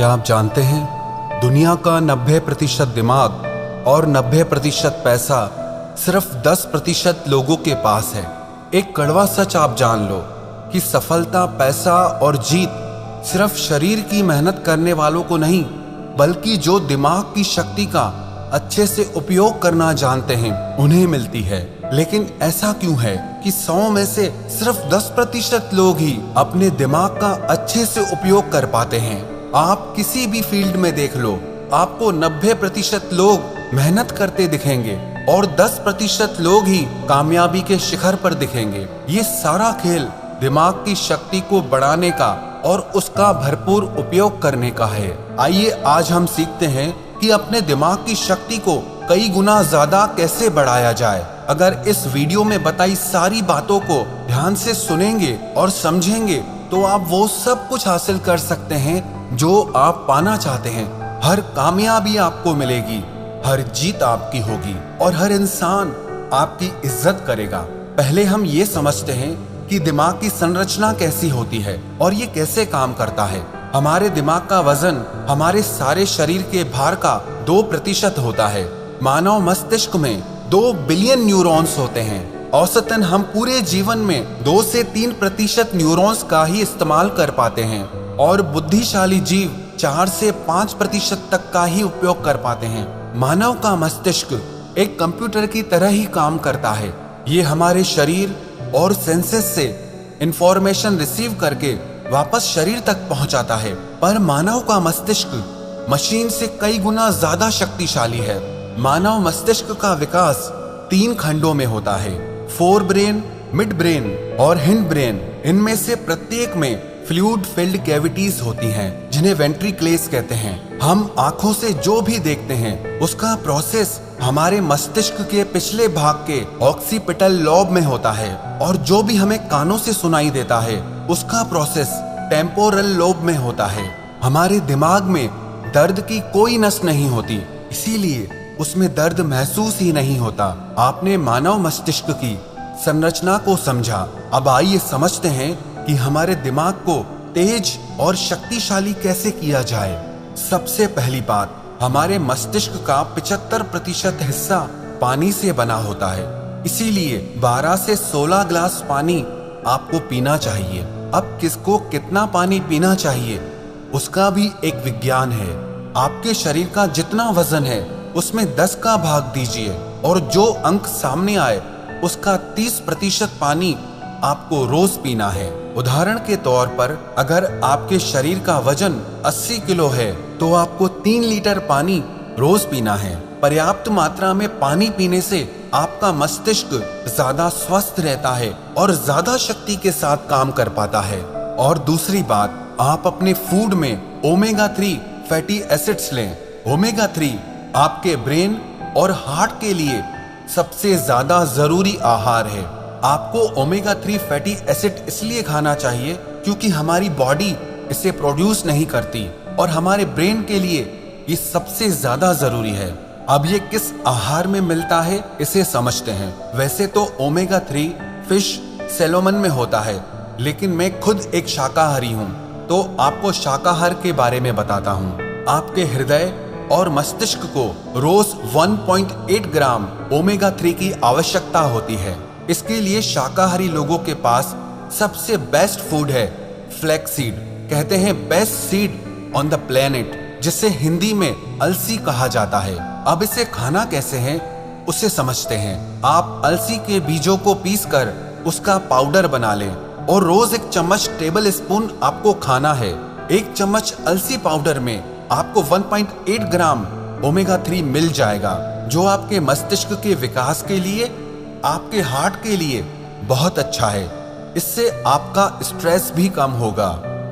क्या आप जानते हैं दुनिया का 90% दिमाग और 90% पैसा सिर्फ 10% लोगों के पास है। एक कड़वा सच आप जान लो कि सफलता, पैसा और जीत सिर्फ शरीर की मेहनत करने वालों को नहीं, बल्कि जो दिमाग की शक्ति का अच्छे से उपयोग करना जानते हैं उन्हें मिलती है। लेकिन ऐसा क्यों है कि 100 में से सिर्फ 10% लोग ही अपने दिमाग का अच्छे से उपयोग कर पाते हैं। आप किसी भी फील्ड में देख लो, आपको 90% लोग मेहनत करते दिखेंगे और 10% लोग ही कामयाबी के शिखर पर दिखेंगे। ये सारा खेल दिमाग की शक्ति को बढ़ाने का और उसका भरपूर उपयोग करने का है। आइए आज हम सीखते हैं कि अपने दिमाग की शक्ति को कई गुना ज्यादा कैसे बढ़ाया जाए। अगर इस वीडियो में बताई सारी बातों को ध्यान से सुनेंगे और समझेंगे तो आप वो सब कुछ हासिल कर सकते हैं जो आप पाना चाहते हैं। हर कामयाबी आपको मिलेगी, हर जीत आपकी होगी और हर इंसान आपकी इज्जत करेगा। पहले हम ये समझते हैं कि दिमाग की संरचना कैसी होती है और ये कैसे काम करता है। हमारे दिमाग का वजन हमारे सारे शरीर के भार का 2% होता है। मानव मस्तिष्क में 2 बिलियन न्यूरॉन्स होते हैं। औसतन हम पूरे जीवन में 2 से 3% न्यूरॉन्स का ही इस्तेमाल कर पाते हैं और बुद्धिशाली जीव 4 से 5% तक का ही उपयोग कर पाते हैं। मानव का मस्तिष्क एक कंप्यूटर की तरह ही काम करता है। ये हमारे शरीर और सेंसेस से इंफॉर्मेशन रिसीव करके वापस शरीर तक पहुंचाता है। पर मानव का मस्तिष्क मशीन से कई गुना ज्यादा शक्तिशाली है। मानव मस्तिष्क का विकास 3 खंडों में होता है, फोर ब्रेन, मिड ब्रेन और हिंड ब्रेन। इनमें से प्रत्येक में फ्लूइड फिल्ड कैविटीज होती हैं, जिन्हें वेंट्रिकल्स कहते हैं। हम आंखों से जो भी देखते हैं उसका प्रोसेस हमारे मस्तिष्क के पिछले भाग के ऑक्सीपिटल लॉब में होता है और जो भी हमें कानों से सुनाई देता है उसका प्रोसेस टेम्पोरल लोब में होता है। हमारे दिमाग में दर्द की कोई नस नहीं होती, इसीलिए उसमें दर्द महसूस ही नहीं होता। आपने मानव मस्तिष्क की संरचना को समझा। अब आइए समझते हैं कि हमारे दिमाग को तेज और शक्तिशाली कैसे किया जाए। सबसे पहली बात, हमारे मस्तिष्क का 75% हिस्सा पानी से बना होता है, इसीलिए 12 से 16 गिलास पानी आपको पीना चाहिए। अब किसको कितना पानी पीना चाहिए उसका भी एक विज्ञान है। आपके शरीर का जितना वजन है उसमें 10 का भाग दीजिए और जो अंक सामने आए उसका 30% पानी आपको रोज पीना है। उदाहरण के तौर पर अगर आपके शरीर का वजन 80 किलो है तो आपको 3 लीटर पानी रोज पीना है। पर्याप्त मात्रा में पानी पीने से आपका मस्तिष्क ज्यादा स्वस्थ रहता है और ज्यादा शक्ति के साथ काम कर पाता है। और दूसरी बात, आप अपने फूड में ओमेगा 3 फैटी एसिड्स लें। ओमेगा 3 आपके ब्रेन और हार्ट के लिए सबसे ज्यादा जरूरी आहार है। आपको ओमेगा 3 फैटी एसिड इसलिए खाना चाहिए क्योंकि हमारी बॉडी इसे प्रोड्यूस नहीं करती और हमारे ब्रेन के लिए ये सबसे ज्यादा जरूरी है। अब ये किस आहार में मिलता है इसे समझते हैं। वैसे तो ओमेगा 3 फिश, सैल्मन में होता है, लेकिन मैं खुद एक शाकाहारी हूँ तो आपको शाकाहार के बारे में बताता हूँ। आपके हृदय और मस्तिष्क को रोज 1.8 ग्राम ओमेगा 3 की आवश्यकता होती है। इसके लिए शाकाहारी लोगों के पास सबसे बेस्ट फूड है फ्लैक्स सीड। कहते हैं best seed on the planet, जिसे हिंदी में अलसी कहा जाता है। अब इसे खाना कैसे है उसे समझते हैं। आप अलसी के बीजों को पीसकर उसका पाउडर बना लें और रोज 1 चम्मच टेबल स्पून आपको खाना है। 1 चम्मच अलसी पाउडर में आपको 1.8 ग्राम ओमेगा 3 मिल जाएगा, जो आपके मस्तिष्क के विकास के लिए, आपके हार्ट के लिए बहुत अच्छा है। इससे आपका स्ट्रेस भी कम होगा।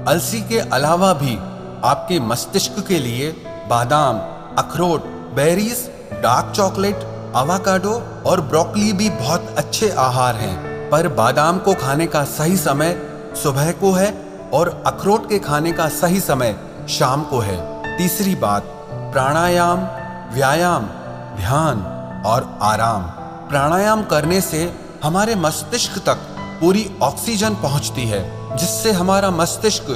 अलसी के अलावा भी आपके मस्तिष्क के लिए बादाम, अखरोट, बेरीज, डार्क चॉकलेट, आवाकाडो और ब्रोकली भी बहुत अच्छे आहार हैं। पर बादाम को खाने का सही समय सुबह को है और अखरोट के खाने का सही समय शाम को है। तीसरी बात, प्राणायाम, व्यायाम, ध्यान और आराम। प्राणायाम करने से हमारे मस्तिष्क तक पूरी ऑक्सीजन पहुंचती है, जिससे हमारा मस्तिष्क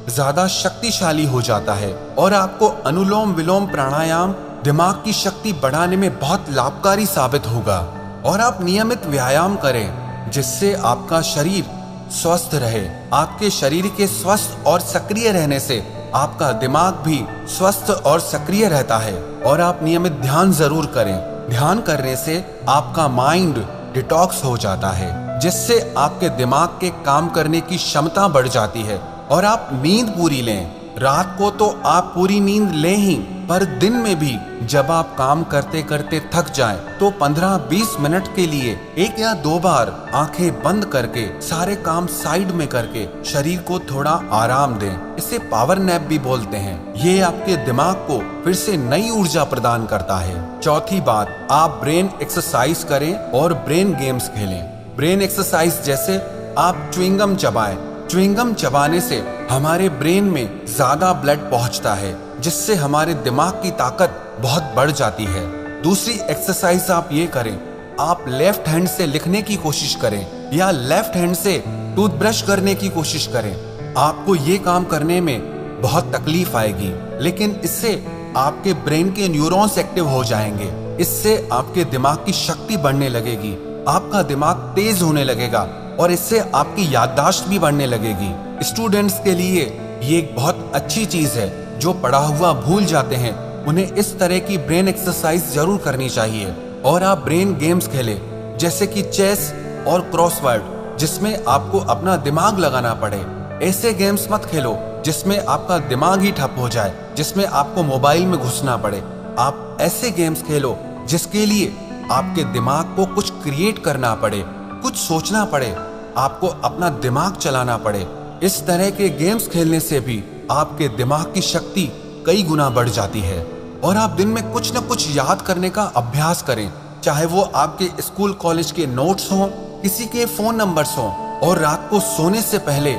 ज्यादा शक्तिशाली हो जाता है और आपको अनुलोम विलोम प्राणायाम दिमाग की शक्ति बढ़ाने में बहुत लाभकारी साबित होगा। और आप नियमित व्यायाम करें जिससे आपका शरीर स्वस्थ रहे। आपके शरीर के स्वस्थ और सक्रिय रहने से आपका दिमाग भी स्वस्थ और सक्रिय रहता है। और आप नियमित ध्यान जरूर करें। ध्यान करने से आपका माइंड डिटॉक्स हो जाता है जिससे आपके दिमाग के काम करने की क्षमता बढ़ जाती है। और आप नींद पूरी लें। रात को तो आप पूरी नींद लें ही, पर दिन में भी जब आप काम करते करते थक जाएं तो 15-20 मिनट के लिए 1 या 2 बार आंखें बंद करके सारे काम साइड में करके शरीर को थोड़ा आराम दें। इसे पावर नैप भी बोलते हैं। ये आपके दिमाग को फिर से नई ऊर्जा प्रदान करता है। चौथी बात, आप ब्रेन एक्सरसाइज करें और ब्रेन गेम्स खेलें। ब्रेन एक्सरसाइज जैसे आप च्युइंगम चबाएं। च्युइंगम चबाने से हमारे ब्रेन में ज्यादा ब्लड पहुंचता है जिससे हमारे दिमाग की ताकत बहुत बढ़ जाती है। दूसरी एक्सरसाइज आप ये करें, आप लेफ्ट हैंड से लिखने की कोशिश करें या लेफ्ट हैंड से टूथब्रश करने की कोशिश करें। आपको ये काम करने में बहुत तकलीफ आएगी, लेकिन इससे आपके ब्रेन के न्यूरॉन्स एक्टिव हो जाएंगे। इससे आपके दिमाग की शक्ति बढ़ने लगेगी, आपका दिमाग तेज होने लगेगा और इससे आपकी याददाश्त भी बढ़ने लगेगी। स्टूडेंट्स के लिए ये एक बहुत अच्छी चीज है। जो पढ़ा हुआ भूल जाते हैं उन्हें इस तरह की ब्रेन एक्सरसाइज जरूर करनी चाहिए। और आप ब्रेन गेम्स खेलें जैसे कि चेस और क्रॉसवर्ड, जिसमें आपको अपना दिमाग लगाना पड़े। ऐसे गेम्स मत खेलो जिसमें आपका दिमाग ही ठप हो जाए, जिसमें आपको मोबाइल में घुसना पड़े। आप ऐसे गेम्स खेलो जिसके लिए आपके दिमाग को कुछ क्रिएट करना पड़े, कुछ सोचना पड़े, आपको अपना दिमाग चलाना पड़े। इस तरह के गेम्स खेलने से भी आपके दिमाग की शक्ति कई गुना बढ़ जाती है। और आप दिन में कुछ न कुछ याद करने का अभ्यास करें, चाहे वो आपके स्कूल कॉलेज के नोट्स हों, किसी के फोन नंबर्स हों। और रात को सोने से पहले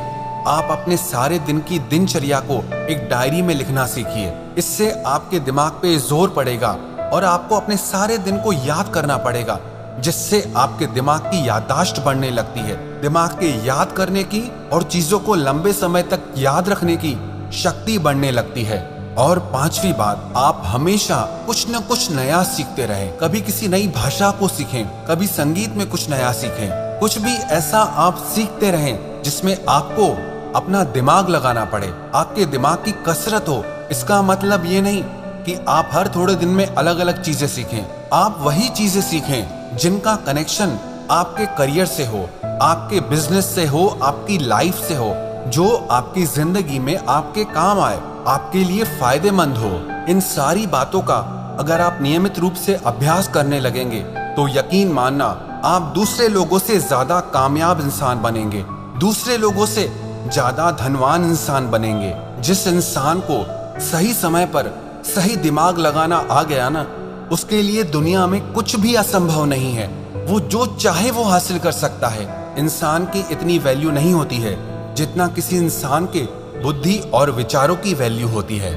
आप अपने सारे दिन की दिनचर्या को एक डायरी में लिखना सीखिए। इससे आपके दिमाग पे जोर पड़ेगा और आपको अपने सारे दिन को याद करना पड़ेगा, जिससे आपके दिमाग की याददाश्त बढ़ने लगती है। दिमाग के याद करने की और चीजों को लंबे समय तक याद रखने की शक्ति बढ़ने लगती है। और पांचवी बात, आप हमेशा कुछ न कुछ नया सीखते रहें। कभी किसी नई भाषा को सीखें, कभी संगीत में कुछ नया सीखें। कुछ भी ऐसा आप सीखते रहें जिसमें आपको अपना दिमाग लगाना पड़े, आपके दिमाग की कसरत हो। इसका मतलब ये नहीं कि आप हर थोड़े दिन में अलग अलग चीजें सीखें। आप वही चीजें सीखें जिनका कनेक्शन आपके करियर से हो, आपके बिजनेस से हो, आपकी लाइफ से हो, जो आपकी जिंदगी में आपके काम आए, आपके लिए फायदेमंद हो। इन सारी बातों का अगर आप नियमित रूप से अभ्यास करने लगेंगे तो यकीन मानना आप दूसरे लोगों से ज्यादा कामयाब इंसान बनेंगे, दूसरे लोगों से ज्यादा धनवान इंसान बनेंगे। जिस इंसान को सही समय पर सही दिमाग लगाना आ गया ना, उसके लिए दुनिया में कुछ भी असंभव नहीं है। वो जो चाहे वो हासिल कर सकता है। इंसान की इतनी वैल्यू नहीं होती है जितना किसी इंसान के बुद्धि और विचारों की वैल्यू होती है।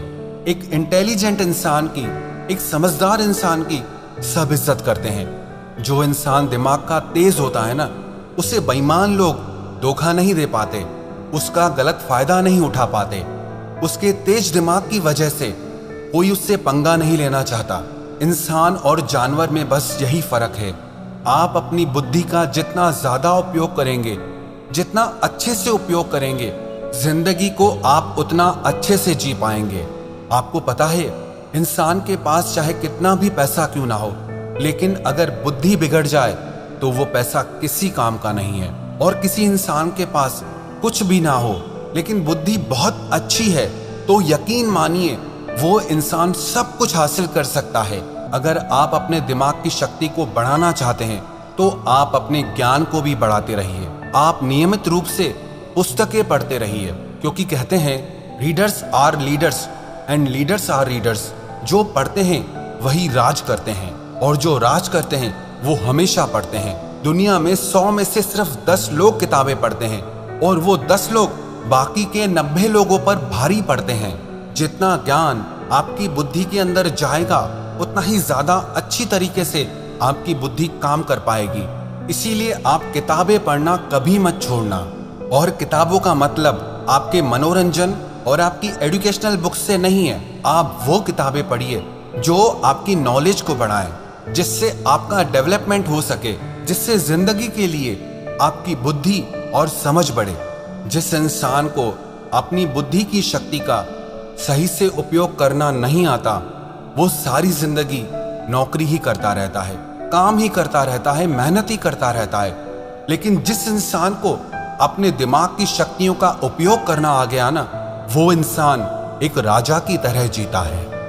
एक इंटेलिजेंट इंसान की, एक समझदार इंसान की सब इज्जत करते हैं। जो इंसान दिमाग का तेज होता है ना, उसे बेईमान लोग धोखा नहीं दे पाते, उसका गलत फायदा नहीं उठा पाते। उसके तेज दिमाग की वजह से कोई उससे पंगा नहीं लेना चाहता। इंसान और जानवर में बस यही फर्क है। आप अपनी बुद्धि का जितना ज्यादा उपयोग करेंगे, जितना अच्छे से उपयोग करेंगे, जिंदगी को आप उतना अच्छे से जी पाएंगे। आपको पता है, इंसान के पास चाहे कितना भी पैसा क्यों ना हो, लेकिन अगर बुद्धि बिगड़ जाए तो वो पैसा किसी काम का नहीं है। और किसी इंसान के पास कुछ भी ना हो लेकिन बुद्धि बहुत अच्छी है तो यकीन मानिए वो इंसान सब कुछ हासिल कर सकता है। अगर आप अपने दिमाग की शक्ति को बढ़ाना चाहते हैं तो आप अपने ज्ञान को भी बढ़ाते रहिए। आप नियमित रूप से पुस्तकें पढ़ते रहिए, क्योंकि कहते हैं readers are leaders and leaders are readers. जो पढ़ते हैं वही राज करते हैं और जो राज करते हैं वो हमेशा पढ़ते हैं। दुनिया में 100 में से सिर्फ 10 लोग किताबें पढ़ते हैं और वो 10 लोग बाकी के 90 लोगों पर भारी पड़ते हैं। जितना ज्ञान आपकी बुद्धि के अंदर जाएगा उतना ही ज्यादा अच्छी तरीके से आपकी बुद्धि काम कर पाएगी। इसीलिए आप किताबें पढ़ना कभी मत छोड़ना। और किताबों का मतलब आपके मनोरंजन और आपकी एजुकेशनल बुक्स से नहीं है। आप वो किताबें पढ़िए जो आपकी नॉलेज को बढ़ाएं, जिससे आपका डेवलपमेंट हो सके, जिससे जिंदगी के लिए आपकी बुद्धि और समझ बढ़े। जिस इंसान को अपनी बुद्धि की शक्ति का सही से उपयोग करना नहीं आता, वो सारी जिंदगी नौकरी ही करता रहता है, काम ही करता रहता है, मेहनत ही करता रहता है। लेकिन जिस इंसान को अपने दिमाग की शक्तियों का उपयोग करना आ गया ना, वो इंसान एक राजा की तरह जीता है।